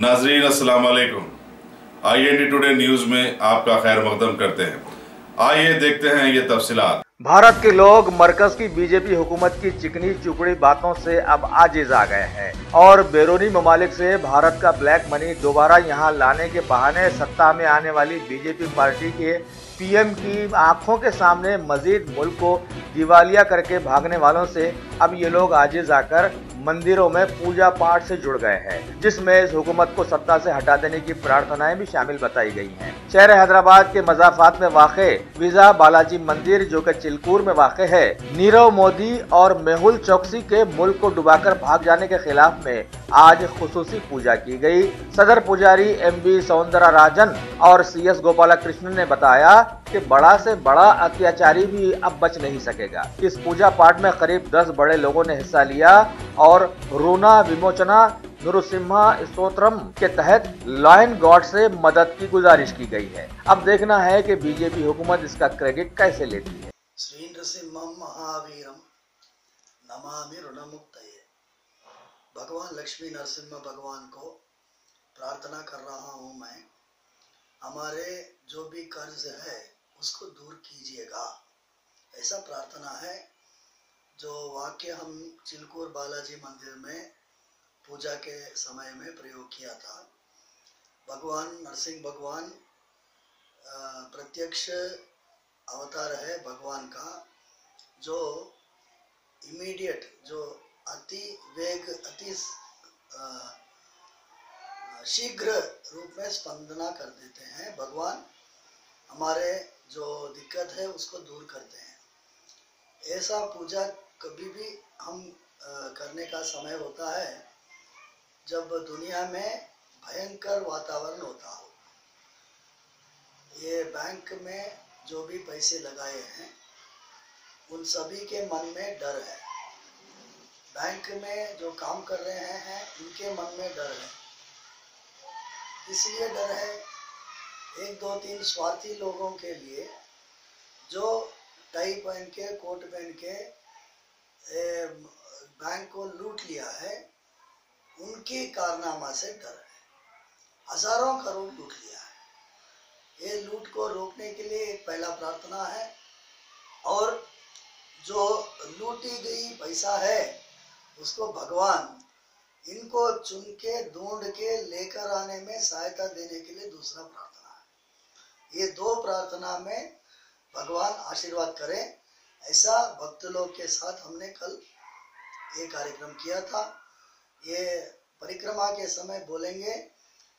नाजरीन अस्सलाम वालेकुम। IND टुडे न्यूज में आपका खैर मकदम करते हैं। आइए देखते हैं ये तफसीलात। भारत के लोग मरकज की बीजेपी हुकूमत की चिकनी चुपड़ी बातों से अब आजिज आ गए हैं और बैरूनी ममालिक से भारत का ब्लैक मनी दोबारा यहां लाने के बहाने सत्ता में आने वाली बीजेपी पार्टी के PM की आंखों के सामने मजीद मुल्क को दिवालिया करके भागने वालों से अब ये लोग आजिज आकर मंदिरों में पूजा पाठ से जुड़ गए हैं, जिसमें इस हुकूमत को सत्ता से हटा देने की प्रार्थनाएं भी शामिल बताई गई हैं। शहर हैदराबाद के मजाफात में वाक़े वीजा बालाजी मंदिर जो कि चिलकूर में वाक़े है, नीरव मोदी और मेहुल चौकसी के मुल्क को डुबाकर भाग जाने के खिलाफ में आज खुसूसी पूजा की गई। सदर पुजारी MV सौंदरराजन और CS गोपालकृष्णन ने बताया कि बड़ा से बड़ा अत्याचारी भी अब बच नहीं सकेगा। इस पूजा पाठ में करीब 10 बड़े लोगों ने हिस्सा लिया और ऋण विमोचना नृसिम्हा स्तोत्रम के तहत लायन गॉड से मदद की गुजारिश की गई है। अब देखना है कि बीजेपी हुकूमत इसका क्रेडिट कैसे लेती है। श्री नृसिम्हम महावीरम नमामि ऋणमुक्तये। भगवान लक्ष्मी नरसिम्हा भगवान को प्रार्थना कर रहा हूँ मैं, हमारे जो भी कर्ज है उसको दूर कीजिएगा, ऐसा प्रार्थना है। जो वाक्य हम चिलकूर बालाजी मंदिर में पूजा के समय में प्रयोग किया था। भगवान नरसिंह भगवान प्रत्यक्ष अवतार है भगवान का, जो इमीडिएट, जो अति शीघ्र रूप में स्पंदना कर देते हैं। भगवान हमारे जो दिक्कत है उसको दूर करते हैं। ऐसा पूजा कभी भी हम करने का समय होता है जब दुनिया में भयंकर वातावरण होता हो। ये बैंक में जो भी पैसे लगाए हैं उन सभी के मन में डर है। बैंक में जो काम कर रहे हैं उनके मन में डर है। इसलिए डर है 1 2 3 स्वार्थी लोगों के लिए जो टाई पहन के कोट पहन के बैंक को लूट लिया है, उनकी कारनामा से डर है। हजारों करोड़ लूट लिया है। ये लूट को रोकने के लिए एक पहला प्रार्थना है, और जो लूटी गई पैसा है उसको भगवान इनको चुन के ढूंढ के लेकर आने में सहायता देने के लिए दूसरा प्रार्थना है। ये 2 प्रार्थना में भगवान आशीर्वाद करें, ऐसा भक्त लोग के साथ हमने कल ये कार्यक्रम किया था। ये परिक्रमा के समय बोलेंगे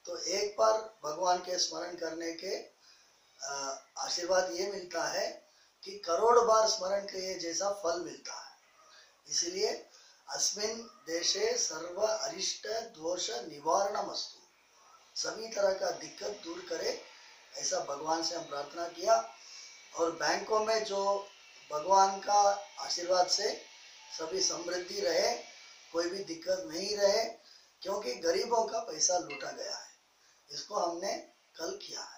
तो एक बार भगवान के स्मरण करने के आशीर्वाद ये मिलता है कि करोड़ बार स्मरण किए जैसा फल मिलता है। इसलिए अस्मिन् देशे सर्व अरिष्ट दोष निवारणमस्तु, सभी तरह का दिक्कत दूर करे, ऐसा भगवान से हम प्रार्थना किया। और बैंकों में जो भगवान का आशीर्वाद से सभी समृद्धि रहे, कोई भी दिक्कत नहीं रहे, क्योंकि गरीबों का पैसा लूटा गया है। इसको हमने कल किया है।